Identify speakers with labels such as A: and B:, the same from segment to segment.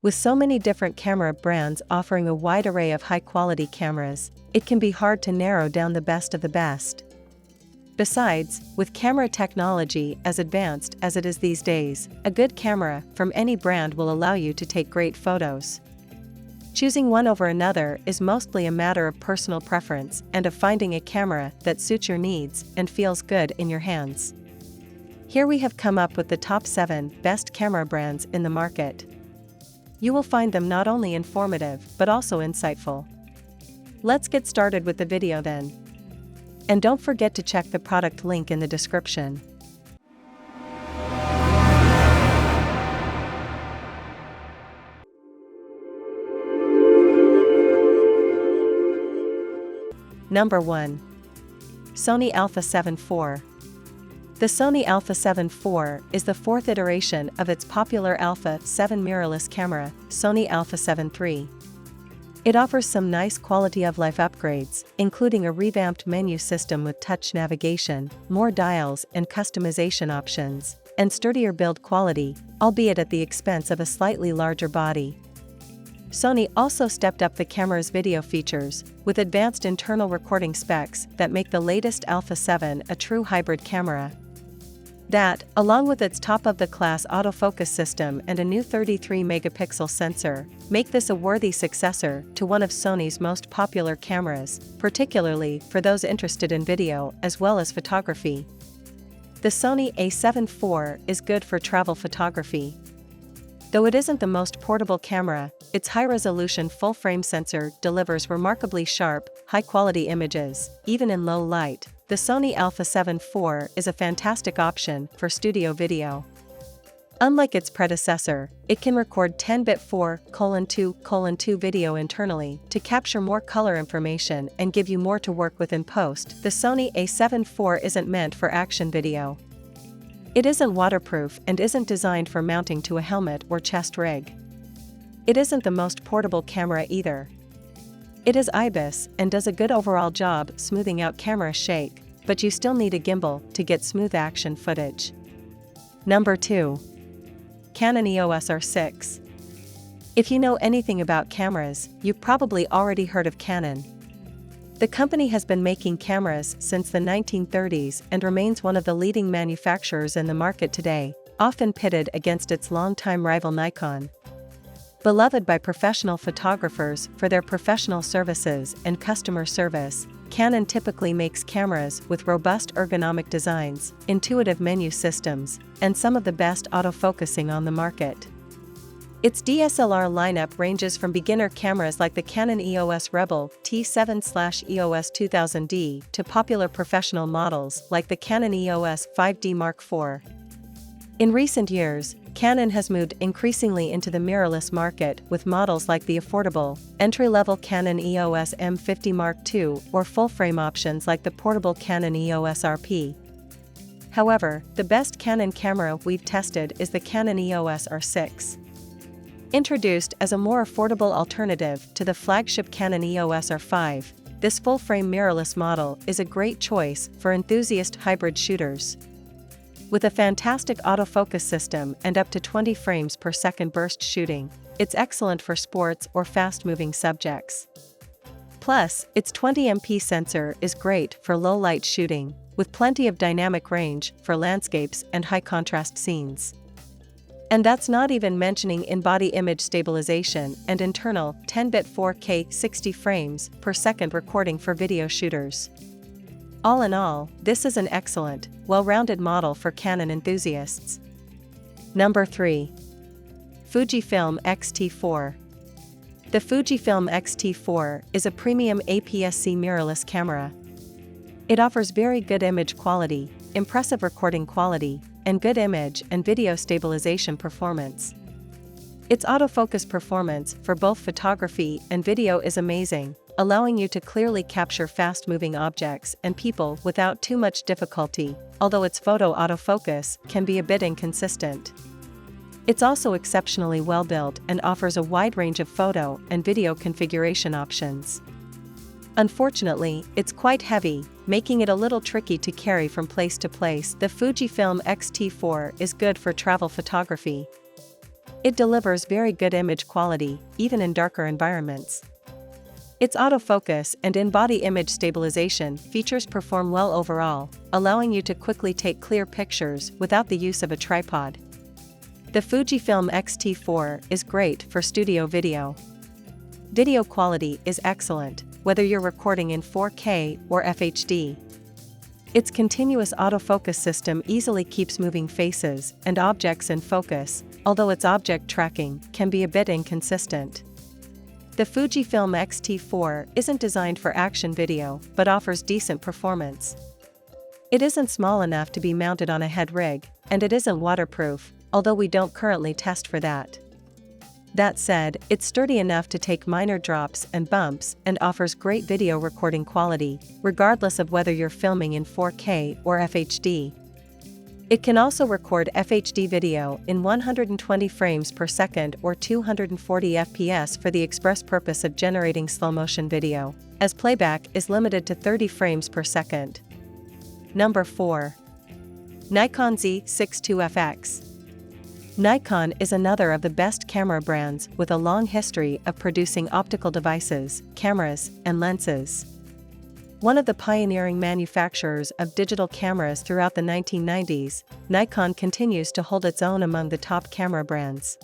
A: With so many different camera brands offering a wide array of high-quality cameras, it can be hard to narrow down the best of the best. Besides, with camera technology as advanced as it is these days, a good camera from any brand will allow you to take great photos. Choosing one over another is mostly a matter of personal preference and of finding a camera that suits your needs and feels good in your hands. Here we have come up with the top 7 best camera brands in the market. You will find them not only informative but also insightful. Let's get started with the video then. And don't forget to check the product link in the description. Number 1. Sony Alpha 7 IV. The Sony Alpha 7 IV is the 4th iteration of its popular Alpha 7 mirrorless camera, Sony Alpha 7 III. It offers some nice quality of life upgrades, including a revamped menu system with touch navigation, more dials and customization options, and sturdier build quality, albeit at the expense of a slightly larger body. Sony also stepped up the camera's video features, with advanced internal recording specs that make the latest Alpha 7 a true hybrid camera. That, along with its top-of-the-class autofocus system and a new 33-megapixel sensor, make this a worthy successor to one of Sony's most popular cameras, particularly for those interested in video as well as photography. The Sony A7 IV is good for travel photography. Though it isn't the most portable camera, its high-resolution full-frame sensor delivers remarkably sharp, high-quality images, even in low light. The Sony Alpha 7 IV is a fantastic option for studio video. Unlike its predecessor, it can record 10-bit 4:2:2 video internally to capture more color information and give you more to work with in post. The Sony A7 IV isn't meant for action video. It isn't waterproof and isn't designed for mounting to a helmet or chest rig. It isn't the most portable camera either. It is IBIS and does a good overall job smoothing out camera shake, but you still need a gimbal to get smooth action footage. Number 2. Canon EOS R6. If you know anything about cameras, you've probably already heard of Canon. The company has been making cameras since the 1930s and remains one of the leading manufacturers in the market today, often pitted against its longtime rival Nikon. Beloved by professional photographers for their professional services and customer service, Canon typically makes cameras with robust ergonomic designs, intuitive menu systems, and some of the best autofocusing on the market. Its DSLR lineup ranges from beginner cameras like the Canon EOS Rebel T7/EOS 2000D to popular professional models like the Canon EOS 5D Mark IV. In recent years, Canon has moved increasingly into the mirrorless market with models like the affordable, entry-level Canon EOS M50 Mark II or full-frame options like the portable Canon EOS RP. However, the best Canon camera we've tested is the Canon EOS R6. Introduced as a more affordable alternative to the flagship Canon EOS R5, this full-frame mirrorless model is a great choice for enthusiast hybrid shooters. With a fantastic autofocus system and up to 20 frames per second burst shooting, it's excellent for sports or fast-moving subjects. Plus, its 20MP sensor is great for low-light shooting, with plenty of dynamic range for landscapes and high-contrast scenes. And that's not even mentioning in-body image stabilization and internal 10-bit 4K 60 frames per second recording for video shooters. All in all, this is an excellent, well-rounded model for Canon enthusiasts. Number 3. Fujifilm X-T4. The Fujifilm X-T4 is a premium APS-C mirrorless camera. It offers very good image quality, impressive recording quality, and good image and video stabilization performance. Its autofocus performance for both photography and video is amazing, allowing you to clearly capture fast-moving objects and people without too much difficulty, although its photo autofocus can be a bit inconsistent. It's also exceptionally well-built and offers a wide range of photo and video configuration options. Unfortunately, it's quite heavy, making it a little tricky to carry from place to place. The Fujifilm X-T4 is good for travel photography. It delivers very good image quality, even in darker environments. Its autofocus and in-body image stabilization features perform well overall, allowing you to quickly take clear pictures without the use of a tripod. The Fujifilm X-T4 is great for studio video. Video quality is excellent, whether you're recording in 4K or FHD. Its continuous autofocus system easily keeps moving faces and objects in focus, although its object tracking can be a bit inconsistent. The Fujifilm X-T4 isn't designed for action video but offers decent performance. It isn't small enough to be mounted on a head rig, and it isn't waterproof, although we don't currently test for that. That said, it's sturdy enough to take minor drops and bumps and offers great video recording quality, regardless of whether you're filming in 4K or FHD. It can also record FHD video in 120 frames per second or 240 FPS for the express purpose of generating slow-motion video, as playback is limited to 30 frames per second. Number 4. Nikon Z6II FX. Nikon is another of the best camera brands with a long history of producing optical devices, cameras, and lenses. One of the pioneering manufacturers of digital cameras throughout the 1990s, Nikon continues to hold its own among the top camera brands.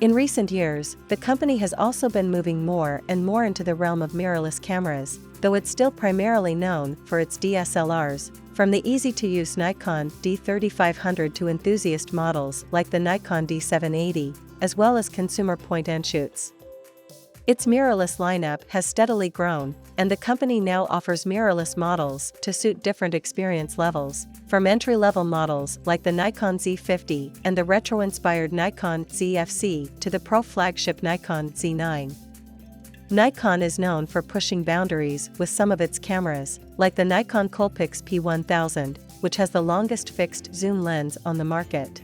A: In recent years, the company has also been moving more and more into the realm of mirrorless cameras, though it's still primarily known for its DSLRs, from the easy-to-use Nikon D3500 to enthusiast models like the Nikon D780, as well as consumer point-and-shoots. Its mirrorless lineup has steadily grown, and the company now offers mirrorless models to suit different experience levels, from entry-level models like the Nikon Z50 and the retro-inspired Nikon ZFC to the pro flagship Nikon Z9. Nikon is known for pushing boundaries with some of its cameras, like the Nikon Coolpix P1000, which has the longest fixed zoom lens on the market.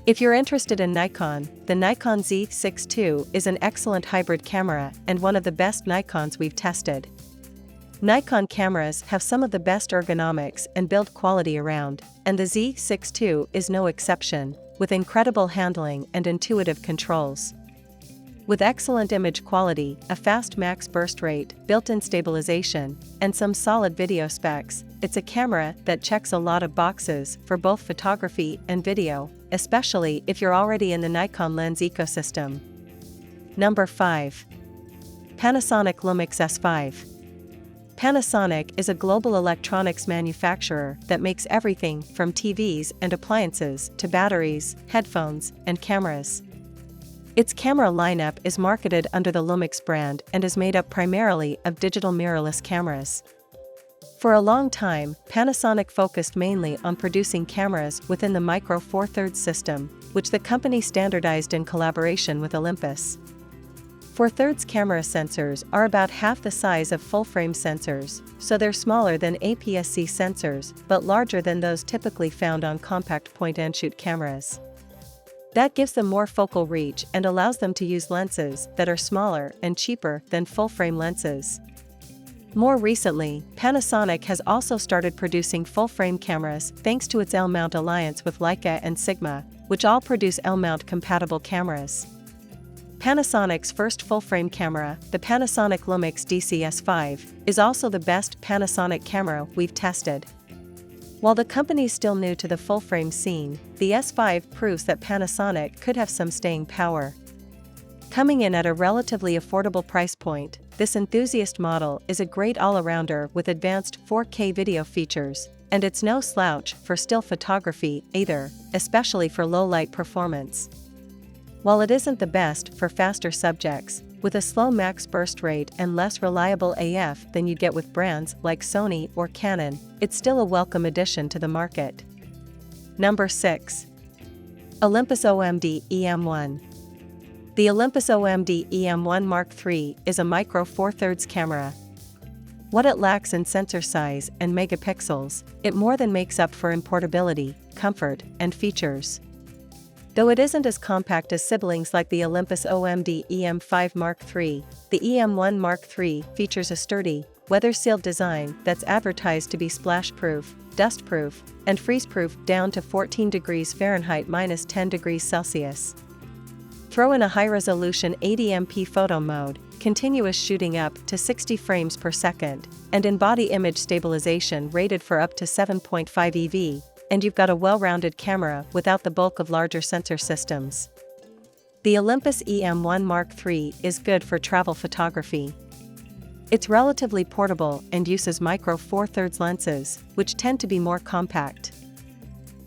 A: If you're interested in Nikon, the Nikon Z6II is an excellent hybrid camera and one of the best Nikons we've tested. Nikon cameras have some of the best ergonomics and build quality around, and the Z6II is no exception, with incredible handling and intuitive controls. With excellent image quality, a fast max burst rate, built-in stabilization, and some solid video specs, it's a camera that checks a lot of boxes for both photography and video, especially if you're already in the Nikon lens ecosystem. Number 5. Panasonic LUMIX S5. Panasonic is a global electronics manufacturer that makes everything from TVs and appliances to batteries, headphones, and cameras. Its camera lineup is marketed under the LUMIX brand and is made up primarily of digital mirrorless cameras. For a long time, Panasonic focused mainly on producing cameras within the Micro Four Thirds system, which the company standardized in collaboration with Olympus. Four Thirds camera sensors are about half the size of full-frame sensors, so they're smaller than APS-C sensors but larger than those typically found on compact point-and-shoot cameras. That gives them more focal reach and allows them to use lenses that are smaller and cheaper than full-frame lenses. More recently, Panasonic has also started producing full-frame cameras thanks to its L-mount alliance with Leica and Sigma, which all produce L-mount compatible cameras. Panasonic's first full-frame camera, the Panasonic LUMIX S5, is also the best Panasonic camera we've tested. While the company's still new to the full-frame scene, the S5 proves that Panasonic could have some staying power. Coming in at a relatively affordable price point, this enthusiast model is a great all-arounder with advanced 4K video features, and it's no slouch for still photography either, especially for low-light performance. While it isn't the best for faster subjects, with a slow max burst rate and less reliable AF than you get with brands like Sony or Canon, it's still a welcome addition to the market. Number 6. Olympus OMD EM1. The Olympus OMD EM1 Mark III is a Micro Four Thirds camera. What it lacks in sensor size and megapixels, it more than makes up for in portability, comfort, and features. Though it isn't as compact as siblings like the Olympus OMD EM5 Mark III, the EM1 Mark III features a sturdy, weather-sealed design that's advertised to be splash-proof, dust-proof, and freeze-proof down to 14 degrees Fahrenheit -10 degrees Celsius. Throw in a high-resolution 80MP photo mode, continuous shooting up to 60 frames per second, and in-body image stabilization rated for up to 7.5 EV, and you've got a well-rounded camera without the bulk of larger sensor systems. The Olympus EM1 Mark III is good for travel photography. It's relatively portable and uses micro 4/3 lenses, which tend to be more compact.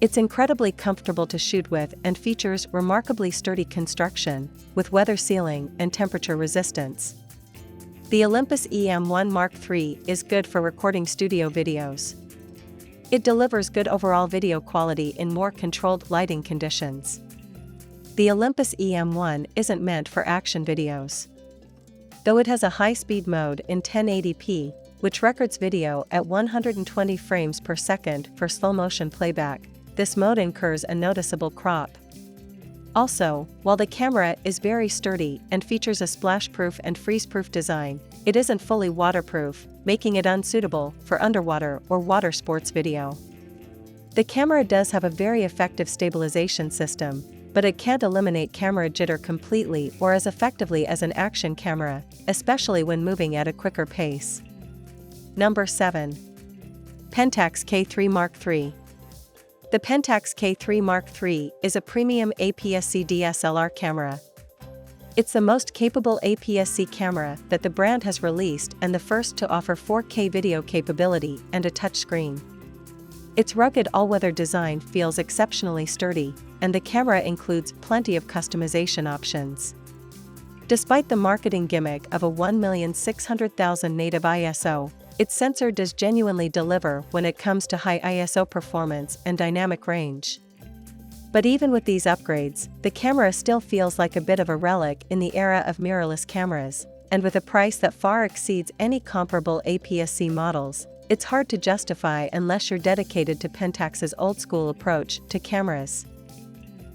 A: It's incredibly comfortable to shoot with and features remarkably sturdy construction, with weather sealing and temperature resistance. The Olympus EM1 Mark III is good for recording studio videos. It delivers good overall video quality in more controlled lighting conditions. The Olympus EM1 isn't meant for action videos. Though it has a high-speed mode in 1080p, which records video at 120 frames per second for slow-motion playback, this mode incurs a noticeable crop. Also, while the camera is very sturdy and features a splash-proof and freeze-proof design, it isn't fully waterproof, making it unsuitable for underwater or water sports video. The camera does have a very effective stabilization system, but it can't eliminate camera jitter completely or as effectively as an action camera, especially when moving at a quicker pace. Number 7. Pentax K3 Mark III. The Pentax K3 Mark III is a premium APS-C DSLR camera. It's the most capable APS-C camera that the brand has released and the first to offer 4K video capability and a touchscreen. Its rugged all-weather design feels exceptionally sturdy, and the camera includes plenty of customization options. Despite the marketing gimmick of a 1,600,000 native ISO, its sensor does genuinely deliver when it comes to high ISO performance and dynamic range. But even with these upgrades, the camera still feels like a bit of a relic in the era of mirrorless cameras, and with a price that far exceeds any comparable APS-C models, it's hard to justify unless you're dedicated to Pentax's old-school approach to cameras.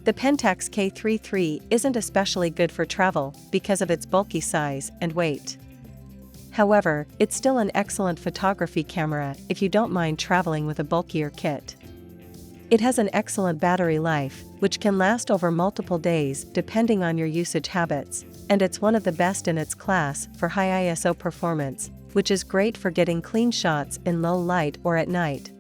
A: The Pentax K3 III isn't especially good for travel because of its bulky size and weight. However, it's still an excellent photography camera if you don't mind traveling with a bulkier kit. It has an excellent battery life, which can last over multiple days depending on your usage habits, and it's one of the best in its class for high ISO performance, which is great for getting clean shots in low light or at night.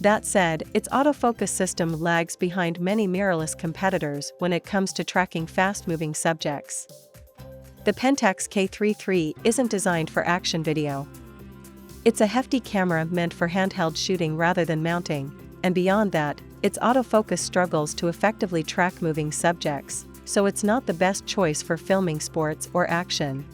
A: That said, its autofocus system lags behind many mirrorless competitors when it comes to tracking fast-moving subjects. The Pentax K3 III isn't designed for action video. It's a hefty camera meant for handheld shooting rather than mounting, and beyond that, its autofocus struggles to effectively track moving subjects, so it's not the best choice for filming sports or action.